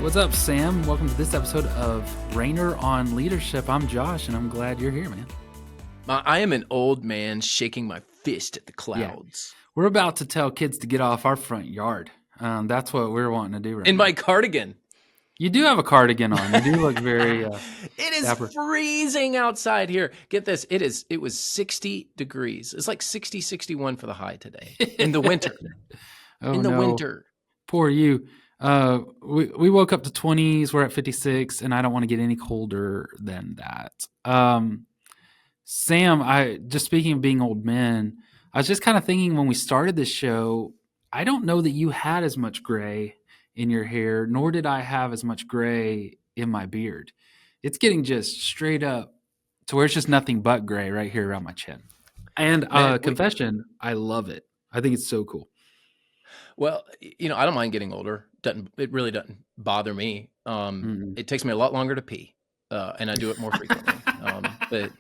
What's up, Sam? Welcome to this episode of Rainer on Leadership. I'm Josh, and I'm glad you're here, man. I am an old man shaking my fist at the clouds. We're about to tell kids to get off our front yard. That's what we're wanting to do right In now. my cardigan. You do have a cardigan on. You do look very It is dapper. freezing outside here. Get this. It was 60 degrees. It's like 60, 61 for the high today in the winter. Winter. Poor you. We woke up to 20s. We're at 56, and I don't want to get any colder than that. Sam, just speaking of being old men, I was just kind of thinking when we started this show, I don't know that you had as much gray in your hair, nor did I have as much gray in my beard. It's getting just straight up to where it's just nothing but gray right here around my chin. And confession, I love it. I think it's so cool. Well, I don't mind getting older. It really doesn't bother me. It takes me a lot longer to pee, and I do it more frequently. But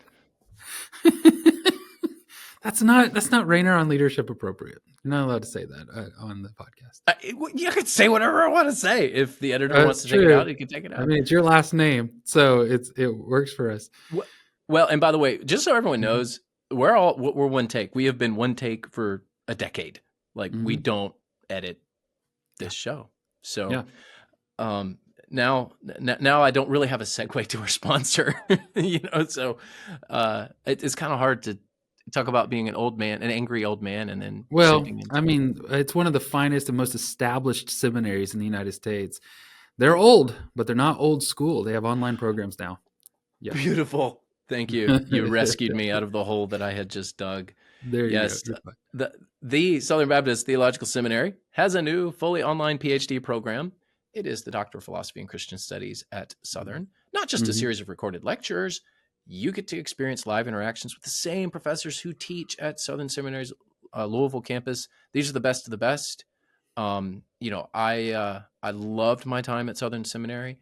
that's not Rainer on Leadership appropriate. You're not allowed to say that on the podcast. You can say whatever I want to say. If the editor wants to take it out, he can take it out. I mean, it's your last name, so it works for us. Well, and by the way, just so everyone knows, we're one take. We have been one take for a decade. Like we don't edit this show. So now I don't really have a segue to our sponsor, so it's kind of hard to talk about being an angry old man, and then it's one of the finest and most established seminaries in the United States. They're old, but they're not old school. They have online programs now. Yeah. Beautiful. Thank you. You rescued me out of the hole that I had just dug. There you go. The Southern Baptist Theological Seminary has a new fully online PhD program. It is the Doctor of Philosophy and Christian Studies at Southern. Not just a series of recorded lectures. You get to experience live interactions with the same professors who teach at Southern Seminary's Louisville campus. These are the best of the best. I loved my time at Southern Seminary,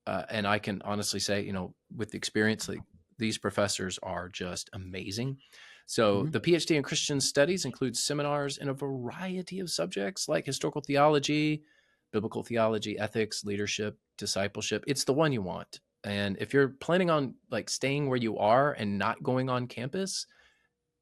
and I can honestly say, with the experience, like these professors are just amazing. So the PhD in Christian Studies includes seminars in a variety of subjects like historical theology, biblical theology, ethics, leadership, discipleship. It's the one you want. And if you're planning on staying where you are and not going on campus,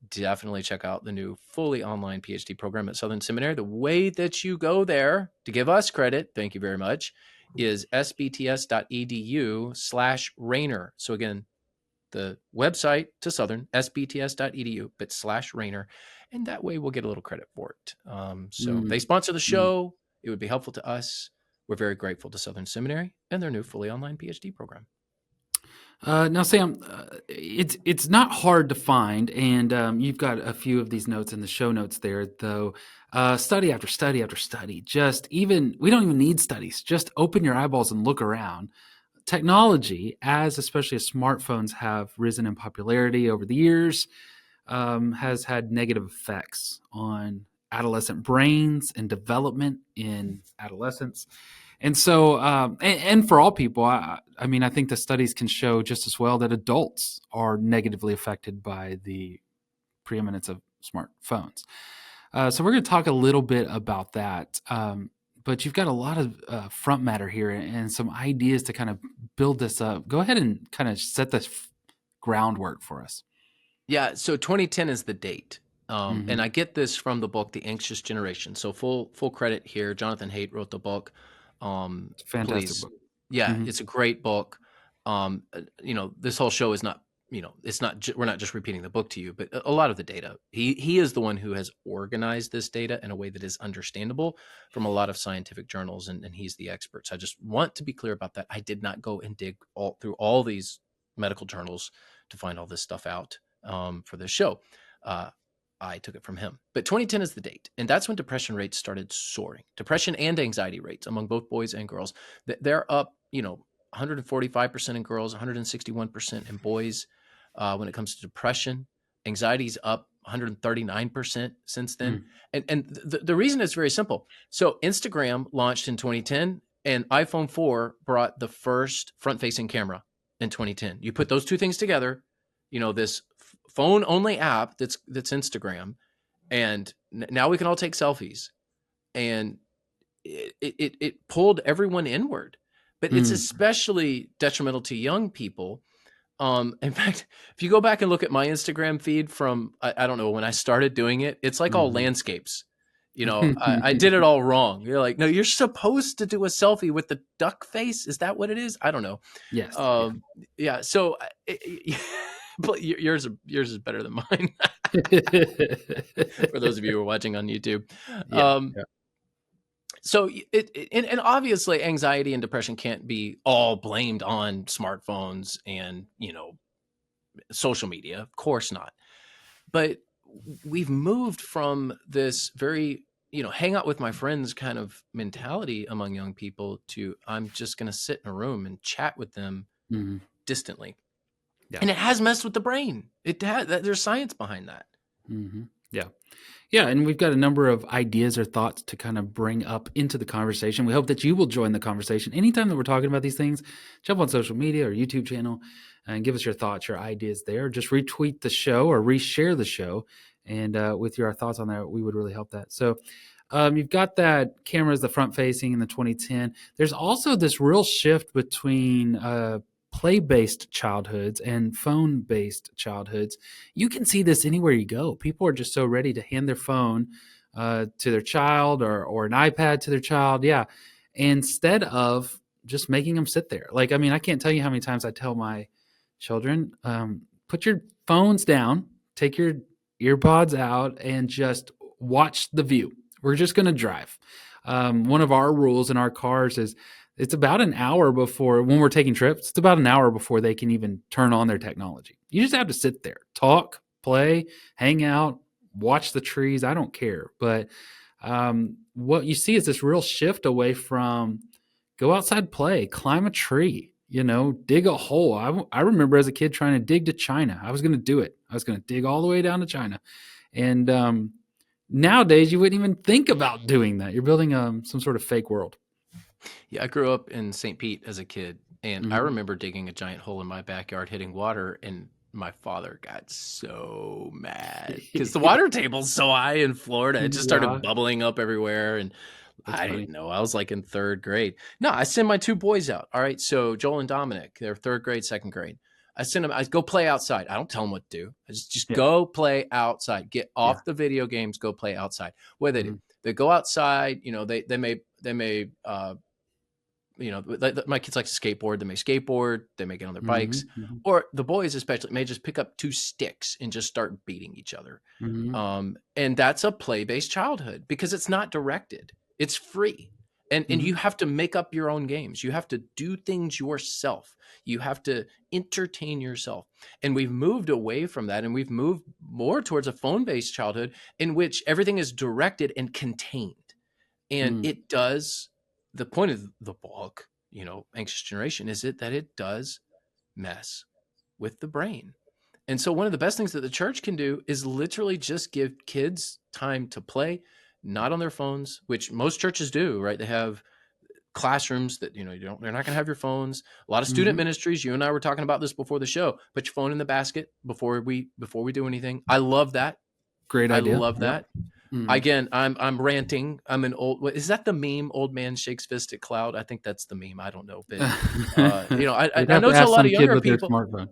definitely check out the new fully online PhD program at Southern Seminary. The way that you go there, to give us credit, thank you very much, is sbts.edu/Rainer. So again, the website to Southern, sbts.edu, but /Rainer. And that way we'll get a little credit for it. They sponsor the show. It would be helpful to us. We're very grateful to Southern Seminary and their new fully online PhD program. Now, Sam, it's not hard to find, and you've got a few of these notes in the show notes there, though. Study after study after study. We don't even need studies. Just open your eyeballs and look around. Technology, especially as smartphones have risen in popularity over the years, has had negative effects on adolescent brains and development in adolescence. And so, and for all people, I think the studies can show just as well that adults are negatively affected by the preeminence of smartphones. So we're going to talk a little bit about that. But you've got a lot of front matter here and some ideas to kind of build this up. Go ahead and kind of set this groundwork for us. Yeah, so 2010 is the date. And I get this from the book, The Anxious Generation. So full credit here. Jonathan Haidt wrote the book. It's a fantastic book. Yeah, it's a great book. This whole show is not, we're not just repeating the book to you, but a lot of the data. He is the one who has organized this data in a way that is understandable from a lot of scientific journals, and he's the expert. So I just want to be clear about that. I did not go and dig through all these medical journals to find all this stuff out for this show. I took it from him. But 2010 is the date, and that's when depression rates started soaring. Depression and anxiety rates among both boys and girls. They're up, 145% in girls, 161% in boys. When it comes to depression, anxiety's up 139% since then. And the reason is very simple. So Instagram launched in 2010, and iPhone 4 brought the first front-facing camera in 2010. You put those two things together, this phone-only app that's Instagram, and now we can all take selfies. And it pulled everyone inward. but it's Mm. especially detrimental to young people. In fact, if you go back and look at my Instagram feed from, I don't know, when I started doing it, it's like all Mhm. landscapes. I did it all wrong. You're like, no, you're supposed to do a selfie with the duck face. Is that what it is? I don't know. Yes. Yeah. Um, yeah. So, but yours is better than mine. For those of you who are watching on YouTube. Yeah. Um, Yeah. so and obviously anxiety and depression can't be all blamed on smartphones and social media, of course not. But we've moved from this very hang out with my friends kind of mentality among young people to I'm just going to sit in a room and chat with them Mhm. distantly, Yeah. and it has messed with the brain. There's science behind that. Mhm. Yeah. Yeah, and we've got a number of ideas or thoughts to kind of bring up into the conversation. We hope that you will join the conversation anytime that we're talking about these things. Jump on social media or YouTube channel and give us your thoughts, your ideas there. Just retweet the show or reshare the show, and with your thoughts on that, we would really help that. So, you've got that cameras, the front facing in the 2010. There's also this real shift between play based childhoods and phone based childhoods. You can see this anywhere you go. People are just so ready to hand their phone to their child or an iPad to their child. Yeah. Instead of just making them sit there. Like, I mean, I can't tell you how many times I tell my children, put your phones down, take your earpods out, and just watch the view. We're just going to drive. One of our rules in our cars is it's about an hour before, when we're taking trips, it's about an hour before they can even turn on their technology. You just have to sit there, talk, play, hang out, watch the trees. I don't care. But what you see is this real shift away from go outside, play, climb a tree, dig a hole. I remember as a kid trying to dig to China. I was going to do it. I was going to dig all the way down to China. And nowadays, you wouldn't even think about doing that. You're building some sort of fake world. Yeah, I grew up in St. Pete as a kid, and I Mm-hmm. remember digging a giant hole in my backyard, hitting water, and my father got so mad because the water table's so high in Florida. It just started Yeah, bubbling up everywhere, and that's I funny. didn't know. I was like in third grade. No, I send my two boys out. All right, so Joel and Dominic, they're third grade, second grade. I send them. I go play outside. I don't tell them what to do. I just Yeah, go play outside. Get yeah. off the video games. Go play outside. What do they do? Mm-hmm. They go outside. They may my kids like to skateboard. They may skateboard. They may get on their bikes, Mm-hmm. or the boys especially may just pick up two sticks and just start beating each other. Mm-hmm. And that's a play-based childhood because it's not directed. It's free. And Mm-hmm. you have to make up your own games. You have to do things yourself. You have to entertain yourself. And we've moved away from that, and we've moved more towards a phone-based childhood in which everything is directed and contained. And Mm-hmm. it does, the point of the book, Anxious Generation, is that it does mess with the brain. And so one of the best things that the church can do is literally just give kids time to play, not on their phones, which most churches do, right? They have classrooms that, they're not going to have your phones. A lot of student Mm-hmm. ministries, you and I were talking about this before the show. Put your phone in the basket before we do anything. I love that. Great I idea. love Yep. that. Mm-hmm. Again, I'm ranting. I'm an old. Is that the meme? Old man shakes fist at cloud. I think that's the meme. I don't know, but We'd I have know to to a ask lot of some kid younger with their people. smartphone.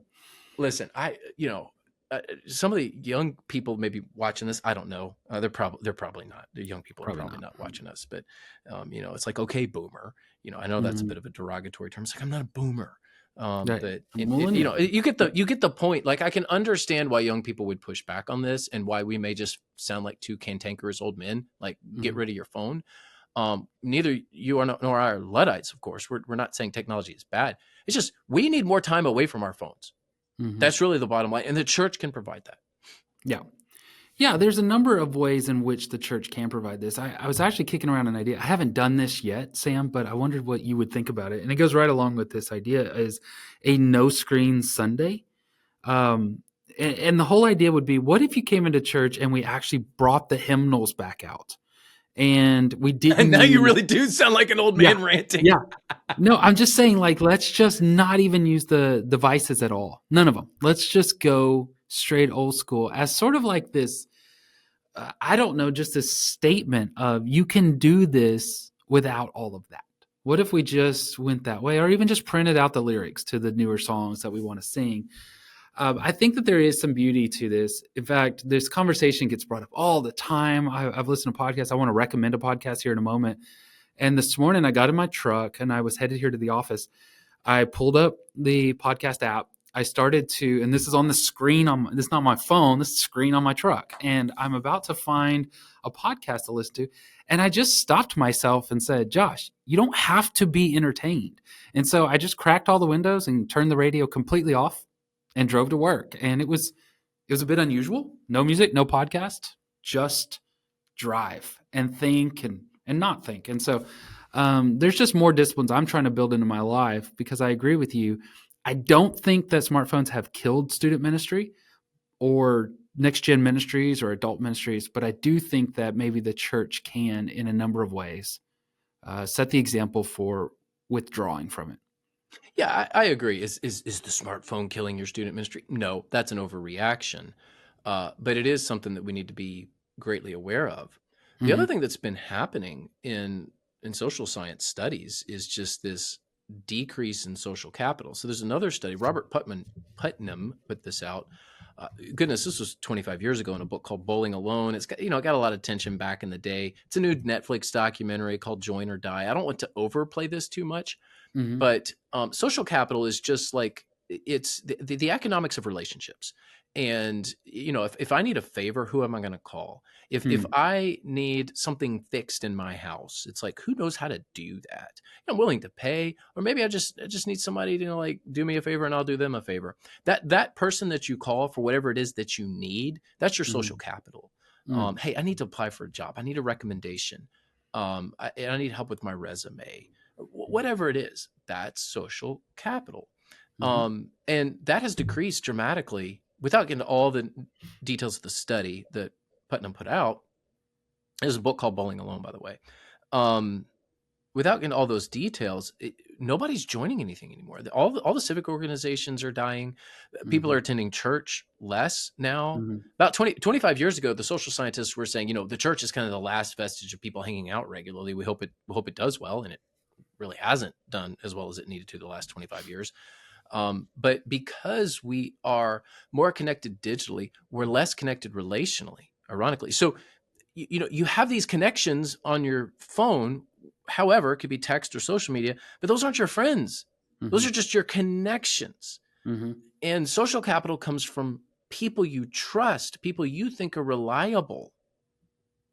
Listen, some of the young people may be watching this. I don't know. They're probably not. The young people are Probably probably not. not watching us. But it's like, okay, boomer. I know that's a Mm-hmm. bit of a derogatory term. It's like I'm not a boomer. Right. But A millennial. you get the Yep. you get the point. Like I can understand why young people would push back on this and why we may just sound like two cantankerous old men. Like get Mm-hmm. rid of your phone. Neither you nor I are Luddites, of course. We're not saying technology is bad. It's just we need more time away from our phones. Mm-hmm. That's really the bottom line, and the church can provide that. Yeah. Yeah, there's a number of ways in which the church can provide this. I was actually kicking around an idea. I haven't done this yet, Sam, but I wondered what you would think about it. And it goes right along with this idea is a no screen Sunday. And the whole idea would be, what if you came into church and we actually brought the hymnals back out and we And didn't now you use, really do sound like an old yeah, man ranting. yeah. No, I'm just saying, like, let's just not even use the devices at all. None of them. Let's just go straight old school as sort of like this. I don't know, just a statement of you can do this without all of that. What if we just went that way, or even just printed out the lyrics to the newer songs that we want to sing? I think that there is some beauty to this. In fact, this conversation gets brought up all the time. I've listened to podcasts. I want to recommend a podcast here in a moment. And this morning I got in my truck and I was headed here to the office. I pulled up the podcast app. I started to, and this is on the screen this is not my phone, this is the screen on my truck. And I'm about to find a podcast to listen to. And I just stopped myself and said, Josh, you don't have to be entertained. And so I just cracked all the windows and turned the radio completely off and drove to work. And it was a bit unusual. No music, no podcast, just drive and think and not think. And so there's just more disciplines I'm trying to build into my life, because I agree with you. I don't think that smartphones have killed student ministry or next gen ministries or adult ministries, but I do think that maybe the church can, in a number of ways, set the example for withdrawing from it. Yeah, I agree. Is the smartphone killing your student ministry? No, that's an overreaction. But it is something that we need to be greatly aware of. The other Mm-hmm. thing that's been happening in social science studies is just this decrease in social capital. So there's another study. Robert Putnam put this out. Goodness, this was 25 years ago in a book called Bowling Alone. It's got, it got a lot of attention back in the day. It's a new Netflix documentary called Join or Die. I don't want to overplay this too much, Mm-hmm. but social capital is just like it's the economics of relationships. And if I need a favor, who am I going to call? If Mm-hmm. I need something fixed in my house, it's like, who knows how to do that? I'm willing to pay, or maybe I just need somebody to like do me a favor and I'll do them a favor. That person that you call for whatever it is that you need, that's your social capital. Mm-hmm. Hey, I need to apply for a job. I need a recommendation. I need help with my resume. Whatever it is, that's social capital. Mm-hmm. And that has decreased dramatically without getting to all the details of the study that Putnam put out. There's a book called Bowling Alone, by the way. Without getting all those details, nobody's joining anything anymore. All the civic organizations are dying. People Mm-hmm. are attending church less now. Mm-hmm. About 25 years ago, the social scientists were saying, the church is kind of the last vestige of people hanging out regularly. We hope it does well, and it really hasn't done as well as it needed to the last 25 years. But because we are more connected digitally, we're less connected relationally, ironically. So, you have these connections on your phone. However, it could be text or social media, but those aren't your friends. Those Mm-hmm. are just your connections. Mm-hmm. And social capital comes from people you trust, people you think are reliable.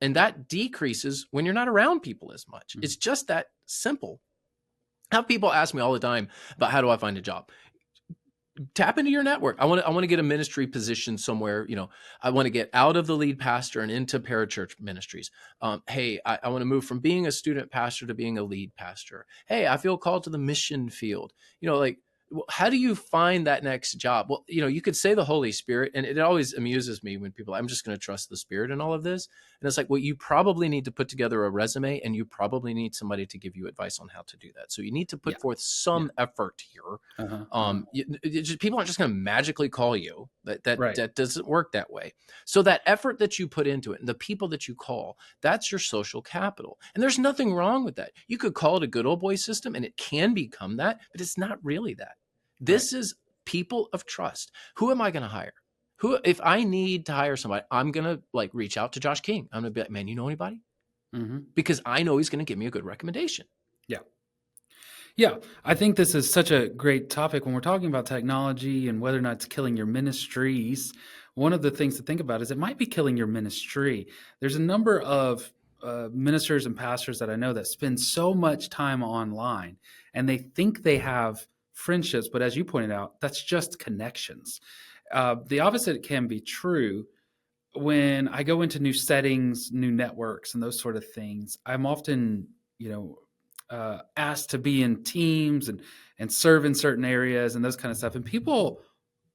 And that decreases when you're not around people as much. Mm-hmm. It's just that simple. I have people ask me all the time about how do I find a job? Tap into your network. I want to get a ministry position somewhere. I want to get out of the lead pastor and into parachurch ministries. Hey, I want to move from being a student pastor to being a lead pastor. Hey, I feel called to the mission field. Like, how do you find that next job? Well, you could say the Holy Spirit, and it always amuses me when people, I'm just going to trust the Spirit in all of this. And it's like, well, you probably need to put together a resume, and you probably need somebody to give you advice on how to do that. So you need to Yeah. put forth Yeah. some effort here. Uh-huh. Uh-huh. People aren't just going to magically call you. Right. That doesn't work that way. So that effort that you put into it and the people that you call, that's your social capital. And there's nothing wrong with that. You could call it a good old boy system, and it can become that, but it's not really that. Right. This is people of trust. Who am I going to hire? If I need to hire somebody, I'm going to like reach out to Josh King. I'm going to be like, man, you know anybody? Mm-hmm. Because I know he's going to give me a good recommendation. Yeah. Yeah, I think this is such a great topic when we're talking about technology and whether or not it's killing your ministries. One of the things to think about is it might be killing your ministry. There's a number of ministers and pastors that I know that spend so much time online and they think they have friendships, but as you pointed out, that's just connections. The opposite can be true. When I go into new settings, new networks, and those sort of things, I'm often, asked to be in teams and serve in certain areas and those kind of stuff. And people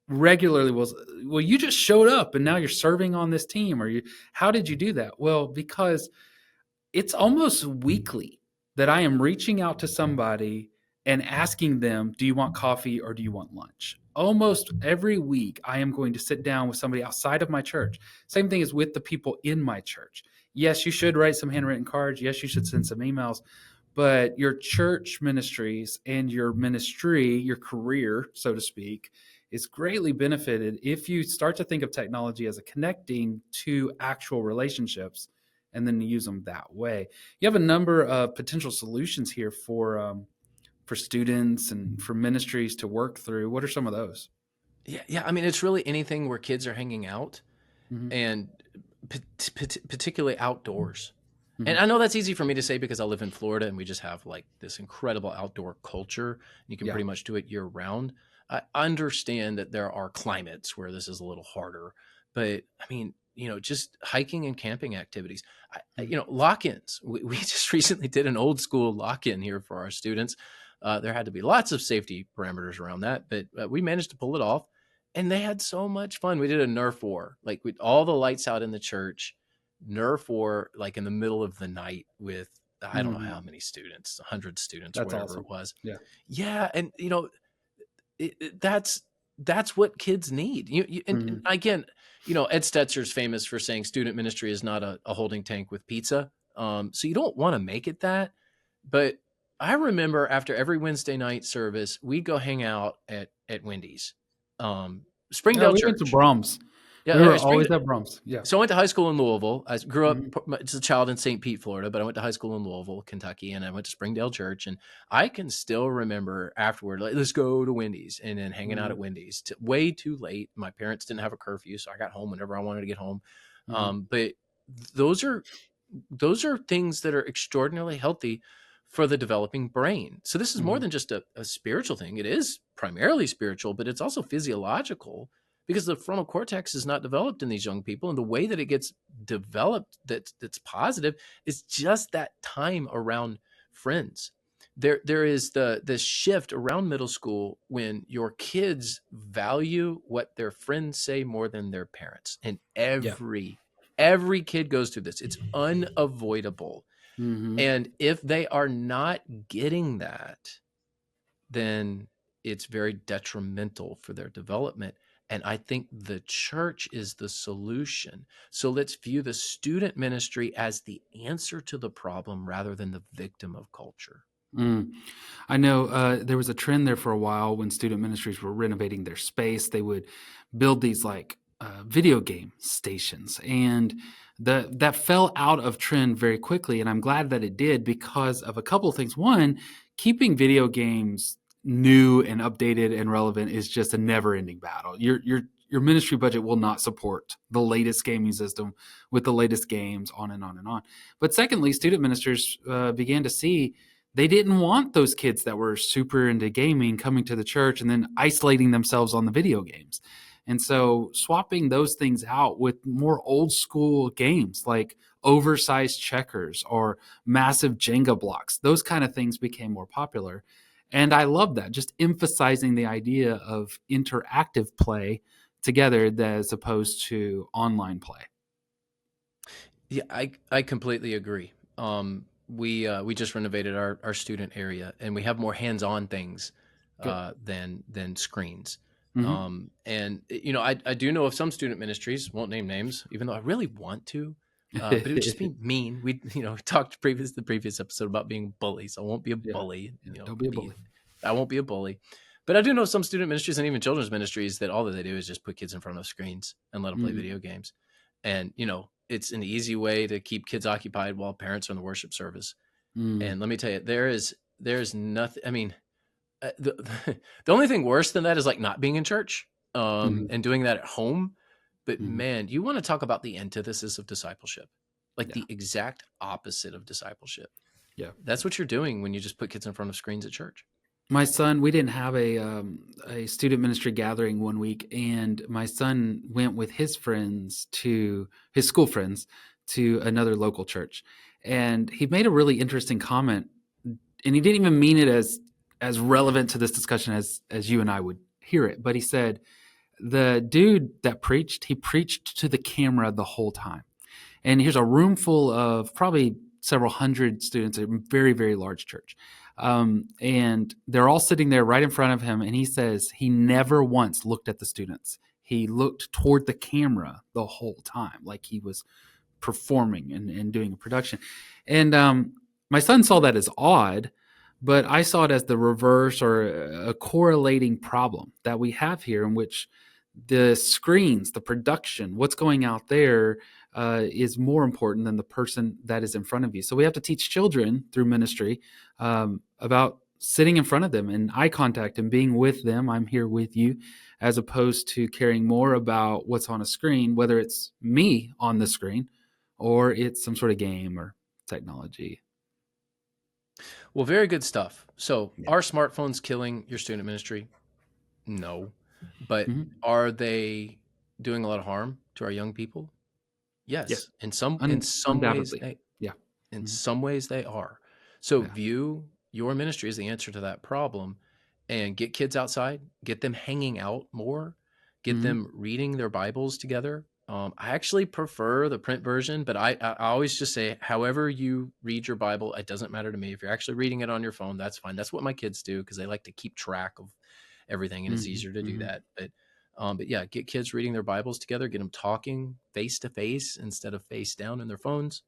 regularly will, well, you just showed up and now you're serving on this team, or how did you do that? Well, because it's almost weekly that I am reaching out to somebody and asking them, do you want coffee or do you want lunch? Almost every week, I am going to sit down with somebody outside of my church. Same thing is with the people in my church. Yes, you should write some handwritten cards. Yes, you should send some emails. but your church ministries and your ministry, your career, so to speak, is greatly benefited if you start to think of technology as a connecting to actual relationships and then use them that way. You have a number of potential solutions here for students and for ministries to work through. What are some of those? Yeah, yeah. I mean, it's really anything where kids are hanging out, Mm-hmm. and particularly outdoors. And Mm-hmm. I know that's easy for me to say because I live in Florida and we just have like this incredible outdoor culture. You can Yeah. pretty much do it year round. I understand that there are climates where this is a little harder, but I mean, just hiking and camping activities. Mm-hmm. Lock-ins. We just recently did an old school lock-in here for our students. There had to be lots of safety parameters around that, but we managed to pull it off, and they had so much fun. We did a Nerf war, like with all the lights out in the church, Nerf war, like in the middle of the night with I don't know Mm-hmm. how many students, 100 students or That's whatever awesome. it was. Yeah. Yeah, and that's what kids need. And Mm-hmm. again, Ed Stetzer's famous for saying student ministry is not a holding tank with pizza. So you don't want to make it that. But I remember after every Wednesday night service, we'd go hang out at Wendy's, Oh, Springdale we went to Church. Brahms. Yeah, We were Spring. always at Brahms. Yeah. So I went to high school in Louisville. I grew up Mm-hmm. as a child in St. Pete, Florida, but I went to high school in Louisville, Kentucky, and I went to Springdale Church. And I can still remember afterward, like, let's go to Wendy's, and then hanging out Mm-hmm. at Wendy's way too late. My parents didn't have a curfew, so I got home whenever I wanted to get home. Mm-hmm. But those are those are things that are extraordinarily healthy for the developing brain. So this is more Mm-hmm. than just a spiritual thing. It is primarily spiritual, but it's also physiological because the frontal cortex is not developed in these young people, and the way that it gets developed that's positive is just that time around friends. There is the shift around middle school when your kids value what their friends say more than their parents, and Yeah. every kid goes through this. It's unavoidable. Mm-hmm. And if they are not getting that, then it's very detrimental for their development. And I think the church is the solution. So let's view the student ministry as the answer to the problem rather than the victim of culture. Mm. I know there was a trend there for a while when student ministries were renovating their space. They would build these like video game stations, and that fell out of trend very quickly. And I'm glad that it did because of a couple of things. One, keeping video games new and updated and relevant is just a never-ending battle. Your ministry budget will not support the latest gaming system with the latest games, on and on and on. But secondly, student ministers began to see they didn't want those kids that were super into gaming coming to the church and then isolating themselves on the video games. And so swapping those things out with more old school games like oversized checkers or massive Jenga blocks, those kind of things became more popular. And I love that, just emphasizing the idea of interactive play together as opposed to online play. Yeah, I completely agree. We just renovated our student area, and we have more hands-on things Good. than screens. Mm-hmm. And I do know of some student ministries, won't name names, even though I really want to, but it would just be mean. We talked the previous episode about being bullies. I won't be a Yeah. bully. Yeah. Don't be a Be bully. I won't be a bully. But I do know some student ministries and even children's ministries that all that they do is just put kids in front of screens and let them play Mm-hmm. video games. And it's an easy way to keep kids occupied while parents are in the worship service. Mm-hmm. And let me tell you, there's nothing. I mean, the the only thing worse than that is like not being in church, Mm-hmm. and doing that at home. But Mm-hmm. man, you want to talk about the antithesis of discipleship, like Yeah. the exact opposite of discipleship. Yeah. That's what you're doing when you just put kids in front of screens at church. My son, we didn't have a student ministry gathering one week, and my son went with his friends to his school friends to another local church, and he made a really interesting comment, and he didn't even mean it as relevant to this discussion as you and I would hear it, but he said the dude that preached, he preached to the camera the whole time. And here's a room full of probably several hundred students, a very, very large church. And they're all sitting there right in front of him. And he says he never once looked at the students. He looked toward the camera the whole time, like he was performing and doing a production. And my son saw that as odd, but I saw it as the reverse or a correlating problem that we have here, in which the screens, the production, what's going out there is more important than the person that is in front of you. So we have to teach children through ministry about sitting in front of them and eye contact and being with them. I'm here with you, as opposed to caring more about what's on a screen, whether it's me on the screen or it's some sort of game or technology. Well, very good stuff. So, Yeah. are smartphones killing your student ministry? No. But Mhm. are they doing a lot of harm to our young people? Yes. Yes. In some ways Undoubtedly. Yeah. in Mhm. some ways they are. So Yeah. view your ministry as the answer to that problem, and get kids outside, get them hanging out more, get Mhm. them reading their Bibles together. I actually prefer the print version, but I always just say, however you read your Bible, it doesn't matter to me. If you're actually reading it on your phone, that's fine. That's what my kids do because they like to keep track of everything, and it's Mhm. easier to do Mhm. that. But yeah, get kids reading their Bibles together, get them talking face to face instead of face down in their phones,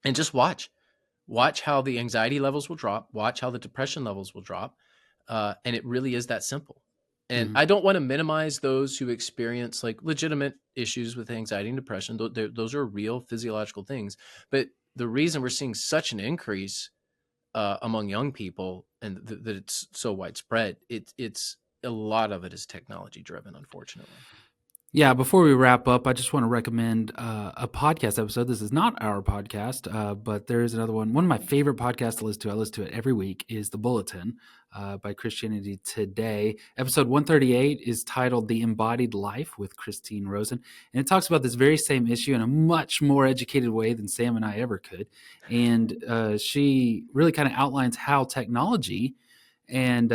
and just watch how the anxiety levels will drop, watch how the depression levels will drop. And it really is that simple. And Mhm. I don't want to minimize those who experience like legitimate issues with anxiety and depression. Those are real physiological things. But the reason we're seeing such an increase among young people, and that it's so widespread, it's a lot of it is technology driven, unfortunately. Yeah, before we wrap up, I just want to recommend a podcast episode. This is not our podcast, but there is another one. One of my favorite podcasts to listen to, I listen to it every week, is The Bulletin by Christianity Today. Episode 138 is titled The Embodied Life with Christine Rosen. And it talks about this very same issue in a much more educated way than Sam and I ever could. And she really kind of outlines how technology and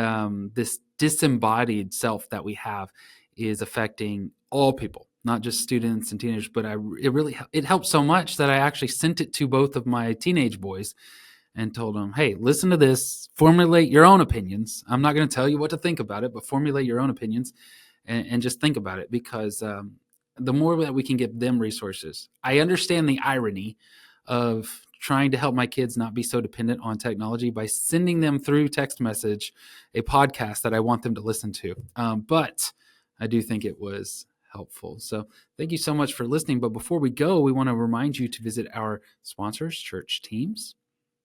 this disembodied self that we have is affecting all people, not just students and teenagers. But it helped so much that I actually sent it to both of my teenage boys and told them, hey, listen to this, formulate your own opinions. I'm not going to tell you what to think about it, but formulate your own opinions and just think about it, because the more that we can give them resources. I understand the irony of trying to help my kids not be so dependent on technology by sending them through text message a podcast that I want them to listen to. But I do think it was helpful. So thank you so much for listening. But before we go, we want to remind you to visit our sponsors, Church Teams.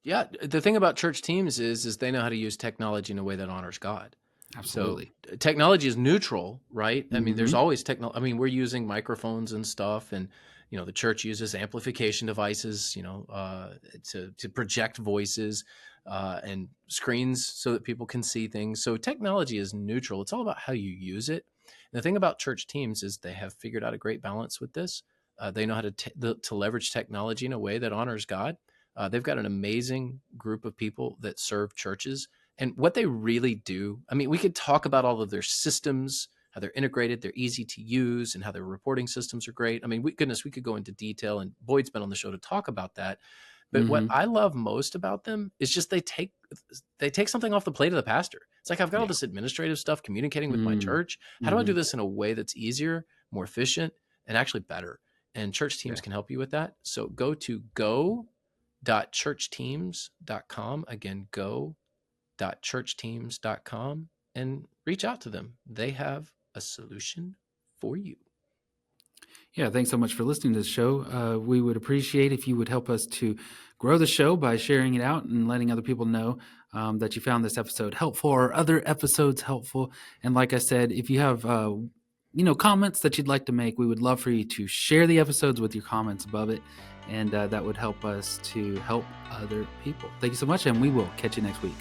Yeah, the thing about church teams is they know how to use technology in a way that honors God. So Absolutely. technology is neutral, right? I mean, there's Mm-hmm. always technology. I mean, we're using microphones and stuff, and the church uses amplification devices, to project voices and screens so that people can see things. So technology is neutral. It's all about how you use it. And the thing about church teams is they have figured out a great balance with this. They know how to leverage technology in a way that honors God. They've got an amazing group of people that serve churches, and what they really do. I mean, we could talk about all of their systems, how they're integrated, they're easy to use, and how their reporting systems are great. I mean, we could go into detail, and Boyd's been on the show to talk about that. But what Mm-hmm. I love most about them is just they take something off the plate of the pastor. It's like, I've got all Yeah. this administrative stuff communicating with my Mm-hmm. church. How do I do Mm-hmm. this in a way that's easier, more efficient, and actually better? And church Yeah. teams can help you with that. So go to go.churchteams.com. Again, go.churchteams.com and reach out to them. They have a solution for you. Yeah, thanks so much for listening to the show. We would appreciate if you would help us to grow the show by sharing it out and letting other people know that you found this episode helpful or other episodes helpful. And like I said, if you have comments that you'd like to make, we would love for you to share the episodes with your comments above it, and that would help us to help other people. Thank you so much, and we will catch you next week.